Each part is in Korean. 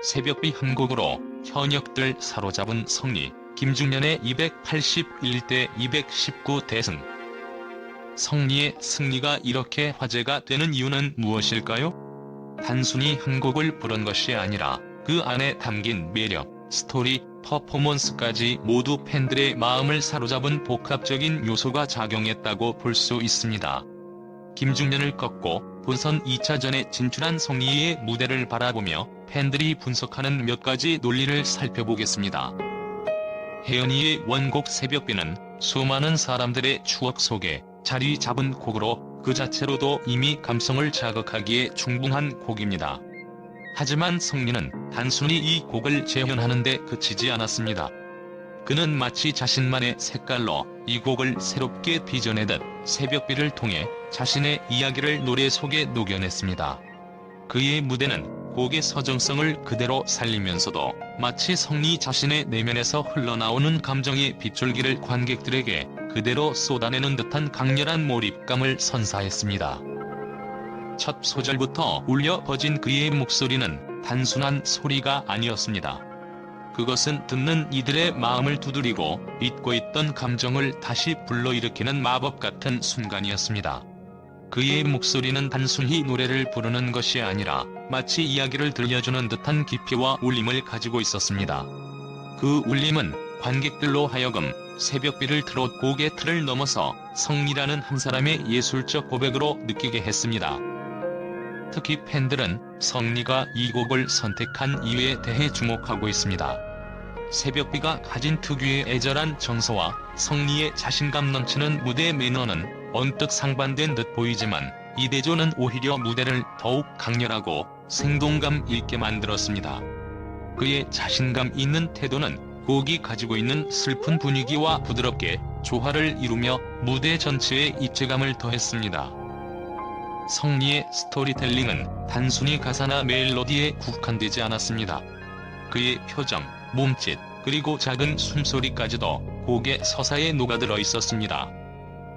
새벽비 한 곡으로 현역들 사로잡은 성리, 김중년의 281대 219 대승. 성리의 승리가 이렇게 화제가 되는 이유는 무엇일까요? 단순히 한 곡을 부른 것이 아니라 그 안에 담긴 매력, 스토리, 퍼포먼스까지 모두 팬들의 마음을 사로잡은 복합적인 요소가 작용했다고 볼 수 있습니다. 김중년을 꺾고 본선 2차전에 진출한 성리의 무대를 바라보며 팬들이 분석하는 몇 가지 논리를 살펴보겠습니다. 혜연이의 원곡 새벽비는 수많은 사람들의 추억 속에 자리 잡은 곡으로 그 자체로도 이미 감성을 자극하기에 충분한 곡입니다. 하지만 성리는 단순히 이 곡을 재현하는 데 그치지 않았습니다. 그는 마치 자신만의 색깔로 이 곡을 새롭게 빚어내듯 새벽비를 통해 자신의 이야기를 노래 속에 녹여냈습니다. 그의 무대는 곡의 서정성을 그대로 살리면서도 마치 성리 자신의 내면에서 흘러나오는 감정의 빗줄기를 관객들에게 그대로 쏟아내는 듯한 강렬한 몰입감을 선사했습니다. 첫 소절부터 울려 퍼진 그의 목소리는 단순한 소리가 아니었습니다. 그것은 듣는 이들의 마음을 두드리고 잊고 있던 감정을 다시 불러일으키는 마법 같은 순간이었습니다. 그의 목소리는 단순히 노래를 부르는 것이 아니라 마치 이야기를 들려주는 듯한 깊이와 울림을 가지고 있었습니다. 그 울림은 관객들로 하여금 새벽비를 트롯 곡의 틀을 넘어서 성리라는 한 사람의 예술적 고백으로 느끼게 했습니다. 특히 팬들은 성리가 이 곡을 선택한 이유에 대해 주목하고 있습니다. 새벽비가 가진 특유의 애절한 정서와 성리의 자신감 넘치는 무대 매너는 언뜻 상반된 듯 보이지만 이 대조는 오히려 무대를 더욱 강렬하고 생동감 있게 만들었습니다. 그의 자신감 있는 태도는 곡이 가지고 있는 슬픈 분위기와 부드럽게 조화를 이루며 무대 전체에 입체감을 더했습니다. 성리의 스토리텔링은 단순히 가사나 멜로디에 국한되지 않았습니다. 그의 표정, 몸짓, 그리고 작은 숨소리까지도 곡의 서사에 녹아들어 있었습니다.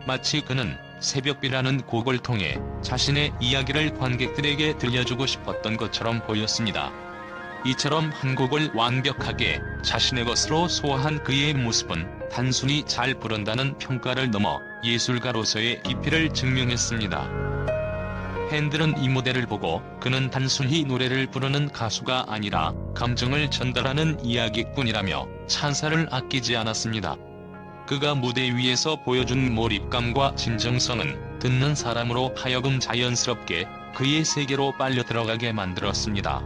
마치 그는 새벽비라는 곡을 통해 자신의 이야기를 관객들에게 들려주고 싶었던 것처럼 보였습니다. 이처럼 한 곡을 완벽하게 자신의 것으로 소화한 그의 모습은 단순히 잘 부른다는 평가를 넘어 예술가로서의 깊이를 증명했습니다. 팬들은 이 무대를 보고 그는 단순히 노래를 부르는 가수가 아니라 감정을 전달하는 이야기꾼이라며 찬사를 아끼지 않았습니다. 그가 무대 위에서 보여준 몰입감과 진정성은 듣는 사람으로 하여금 자연스럽게 그의 세계로 빨려 들어가게 만들었습니다.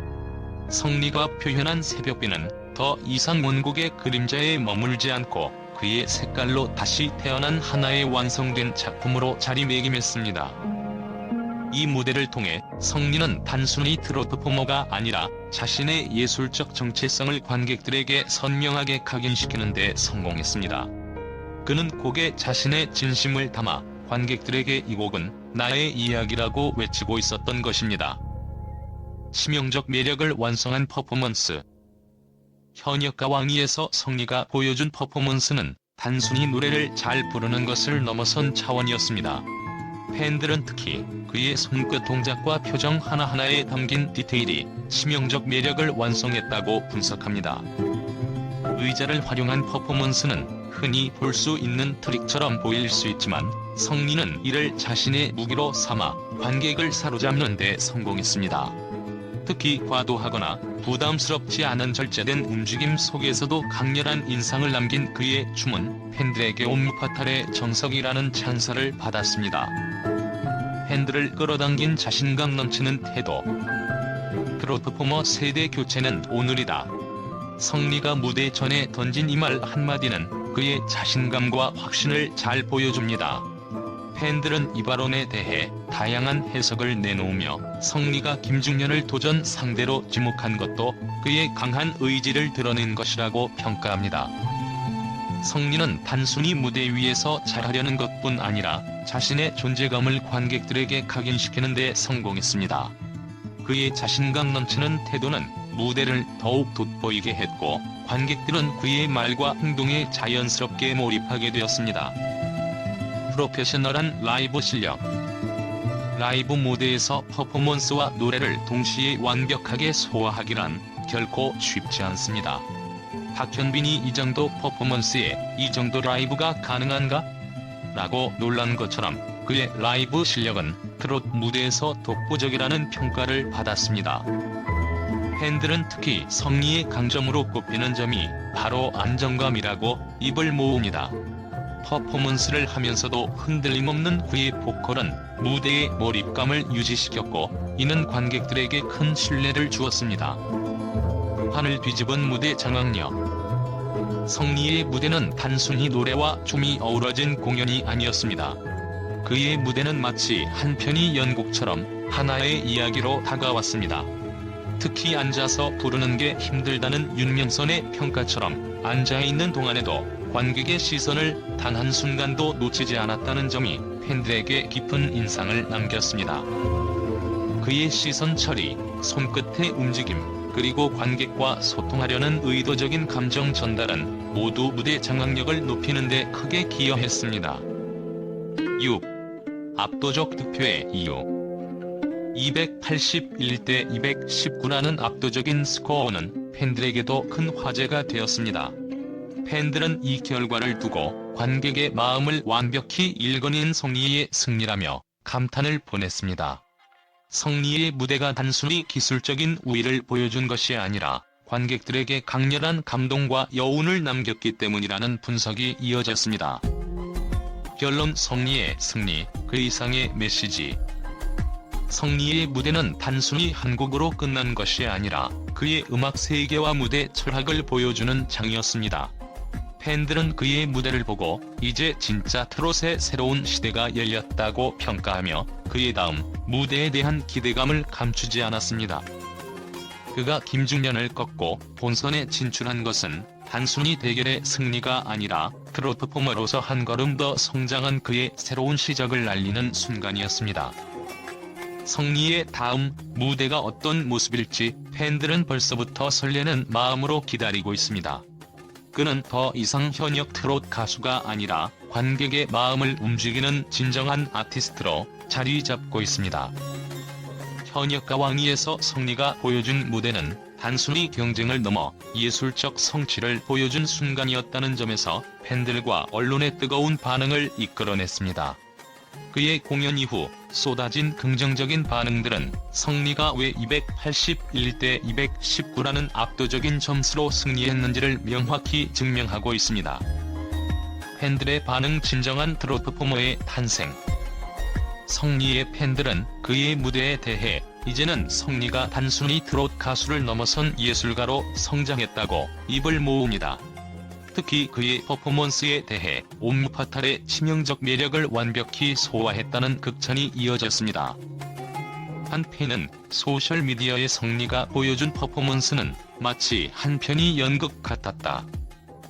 성리가 표현한 새벽비는 더 이상 원곡의 그림자에 머물지 않고 그의 색깔로 다시 태어난 하나의 완성된 작품으로 자리매김했습니다. 이 무대를 통해 성리는 단순히 트로트 퍼포머가 아니라 자신의 예술적 정체성을 관객들에게 선명하게 각인시키는 데 성공했습니다. 그는 곡에 자신의 진심을 담아 관객들에게 이 곡은 나의 이야기라고 외치고 있었던 것입니다. 치명적 매력을 완성한 퍼포먼스. 현역가 왕위에서 성리가 보여준 퍼포먼스는 단순히 노래를 잘 부르는 것을 넘어선 차원이었습니다. 팬들은 특히 그의 손끝 동작과 표정 하나하나에 담긴 디테일이 치명적 매력을 완성했다고 분석합니다. 의자를 활용한 퍼포먼스는 흔히 볼 수 있는 트릭처럼 보일 수 있지만 성리는 이를 자신의 무기로 삼아 관객을 사로잡는 데 성공했습니다. 특히 과도하거나 부담스럽지 않은 절제된 움직임 속에서도 강렬한 인상을 남긴 그의 춤은 팬들에게 옴무파탈의 정석이라는 찬사를 받았습니다. 팬들을 끌어당긴 자신감 넘치는 태도. 트로트 퍼포머 세대 교체는 오늘이다. 성리가 무대 전에 던진 이 말 한마디는 그의 자신감과 확신을 잘 보여줍니다. 팬들은 이 발언에 대해 다양한 해석을 내놓으며 성리가 김중년을 도전 상대로 지목한 것도 그의 강한 의지를 드러낸 것이라고 평가합니다. 성리는 단순히 무대 위에서 잘하려는 것뿐 아니라 자신의 존재감을 관객들에게 각인시키는 데 성공했습니다. 그의 자신감 넘치는 태도는 무대를 더욱 돋보이게 했고 관객들은 그의 말과 행동에 자연스럽게 몰입하게 되었습니다. 프로페셔널한 라이브 실력. 라이브 무대에서 퍼포먼스와 노래를 동시에 완벽하게 소화하기란 결코 쉽지 않습니다. 박현빈이 이 정도 퍼포먼스에 이 정도 라이브가 가능한가? 라고 놀란 것처럼 그의 라이브 실력은 트롯 무대에서 독보적이라는 평가를 받았습니다. 팬들은 특히 성리의 강점으로 꼽히는 점이 바로 안정감이라고 입을 모읍니다. 퍼포먼스를 하면서도 흔들림 없는 그의 보컬은 무대의 몰입감을 유지시켰고 이는 관객들에게 큰 신뢰를 주었습니다. 판을 뒤집은 무대 장악력. 성리의 무대는 단순히 노래와 춤이 어우러진 공연이 아니었습니다. 그의 무대는 마치 한 편의 연극처럼 하나의 이야기로 다가왔습니다. 특히 앉아서 부르는 게 힘들다는 윤명선의 평가처럼 앉아있는 동안에도 관객의 시선을 단 한순간도 놓치지 않았다는 점이 팬들에게 깊은 인상을 남겼습니다. 그의 시선 처리, 손끝의 움직임, 그리고 관객과 소통하려는 의도적인 감정 전달은 모두 무대 장악력을 높이는 데 크게 기여했습니다. 6. 압도적 득표의 이유. 281대 219라는 압도적인 스코어는 팬들에게도 큰 화제가 되었습니다. 팬들은 이 결과를 두고 관객의 마음을 완벽히 읽어낸 성리의 승리라며 감탄을 보냈습니다. 성리의 무대가 단순히 기술적인 우위를 보여준 것이 아니라 관객들에게 강렬한 감동과 여운을 남겼기 때문이라는 분석이 이어졌습니다. 결론 성리의 승리, 그 이상의 메시지. 성리의 무대는 단순히 한 곡으로 끝난 것이 아니라 그의 음악 세계와 무대 철학을 보여주는 장이었습니다. 팬들은 그의 무대를 보고 이제 진짜 트롯의 새로운 시대가 열렸다고 평가하며 그의 다음 무대에 대한 기대감을 감추지 않았습니다. 그가 김중년을 꺾고 본선에 진출한 것은 단순히 대결의 승리가 아니라 트롯 퍼포머로서 한 걸음 더 성장한 그의 새로운 시작을 알리는 순간이었습니다. 성리의 다음 무대가 어떤 모습일지 팬들은 벌써부터 설레는 마음으로 기다리고 있습니다. 그는 더 이상 현역 트롯 가수가 아니라 관객의 마음을 움직이는 진정한 아티스트로 자리 잡고 있습니다. 현역과 왕위에서 성리가 보여준 무대는 단순히 경쟁을 넘어 예술적 성취를 보여준 순간이었다는 점에서 팬들과 언론의 뜨거운 반응을 이끌어냈습니다. 그의 공연 이후 쏟아진 긍정적인 반응들은 성리가 왜 281대 219라는 압도적인 점수로 승리했는지를 명확히 증명하고 있습니다. 팬들의 반응. 진정한 트롯 퍼포머의 탄생. 성리의 팬들은 그의 무대에 대해 이제는 성리가 단순히 트롯 가수를 넘어선 예술가로 성장했다고 입을 모읍니다. 특히 그의 퍼포먼스에 대해 옴무파탈의 치명적 매력을 완벽히 소화했다는 극찬이 이어졌습니다. 한 팬은 소셜미디어의 성리가 보여준 퍼포먼스는 마치 한 편의 연극 같았다.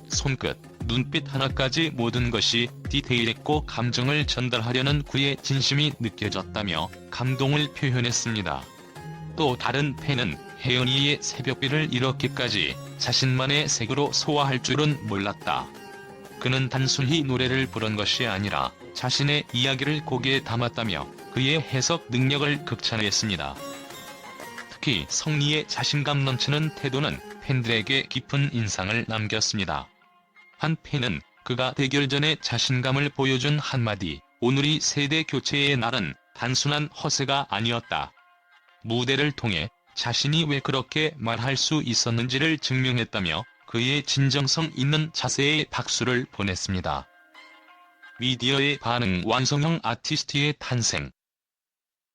손끝, 눈빛 하나까지 모든 것이 디테일했고 감정을 전달하려는 그의 진심이 느껴졌다며 감동을 표현했습니다. 또 다른 팬은 혜연이의 새벽비를 이렇게까지 자신만의 색으로 소화할 줄은 몰랐다. 그는 단순히 노래를 부른 것이 아니라 자신의 이야기를 곡에 담았다며 그의 해석 능력을 극찬했습니다. 특히 성리의 자신감 넘치는 태도는 팬들에게 깊은 인상을 남겼습니다. 한 팬은 그가 대결 전에 자신감을 보여준 한마디, 오늘이 세대 교체의 날은 단순한 허세가 아니었다. 무대를 통해 자신이 왜 그렇게 말할 수 있었는지를 증명했다며 그의 진정성 있는 자세에 박수를 보냈습니다. 미디어의 반응. 완성형 아티스트의 탄생.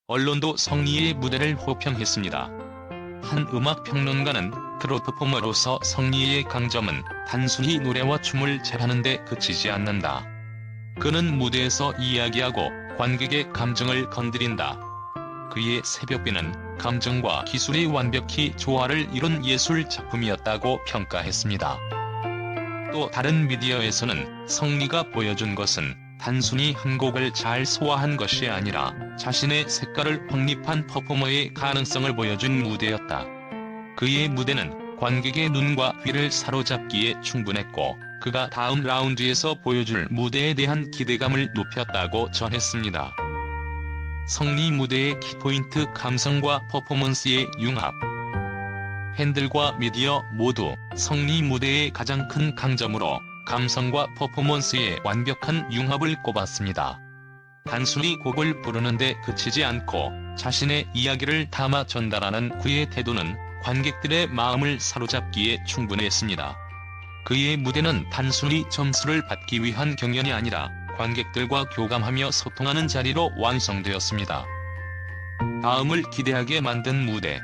언론도 성리의 무대를 호평했습니다. 한 음악평론가는 트롯 퍼포머로서 성리의 강점은 단순히 노래와 춤을 잘하는 데 그치지 않는다. 그는 무대에서 이야기하고 관객의 감정을 건드린다. 그의 새벽비는 감정과 기술이 완벽히 조화를 이룬 예술 작품이었다고 평가했습니다. 또 다른 미디어에서는 성리가 보여준 것은 단순히 한 곡을 잘 소화한 것이 아니라 자신의 색깔을 확립한 퍼포머의 가능성을 보여준 무대였다. 그의 무대는 관객의 눈과 귀를 사로잡기에 충분했고 그가 다음 라운드에서 보여줄 무대에 대한 기대감을 높였다고 전했습니다. 성리 무대의 키포인트 감성과 퍼포먼스의 융합. 팬들과 미디어 모두 성리 무대의 가장 큰 강점으로 감성과 퍼포먼스의 완벽한 융합을 꼽았습니다. 단순히 곡을 부르는데 그치지 않고 자신의 이야기를 담아 전달하는 그의 태도는 관객들의 마음을 사로잡기에 충분했습니다. 그의 무대는 단순히 점수를 받기 위한 경연이 아니라 관객들과 교감하며 소통하는 자리로 완성되었습니다. 다음을 기대하게 만든 무대.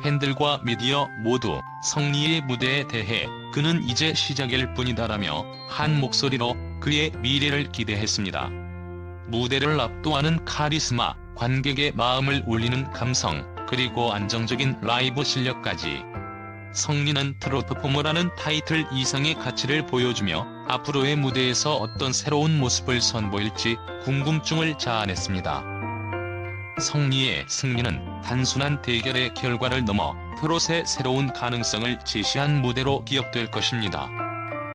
팬들과 미디어 모두 성리의 무대에 대해 그는 이제 시작일 뿐이다라며 한 목소리로 그의 미래를 기대했습니다. 무대를 압도하는 카리스마, 관객의 마음을 울리는 감성, 그리고 안정적인 라이브 실력까지. 성리는 트로트 퍼포머라는 타이틀 이상의 가치를 보여주며 앞으로의 무대에서 어떤 새로운 모습을 선보일지 궁금증을 자아냈습니다. 성리의 승리는 단순한 대결의 결과를 넘어 트롯의 새로운 가능성을 제시한 무대로 기억될 것입니다.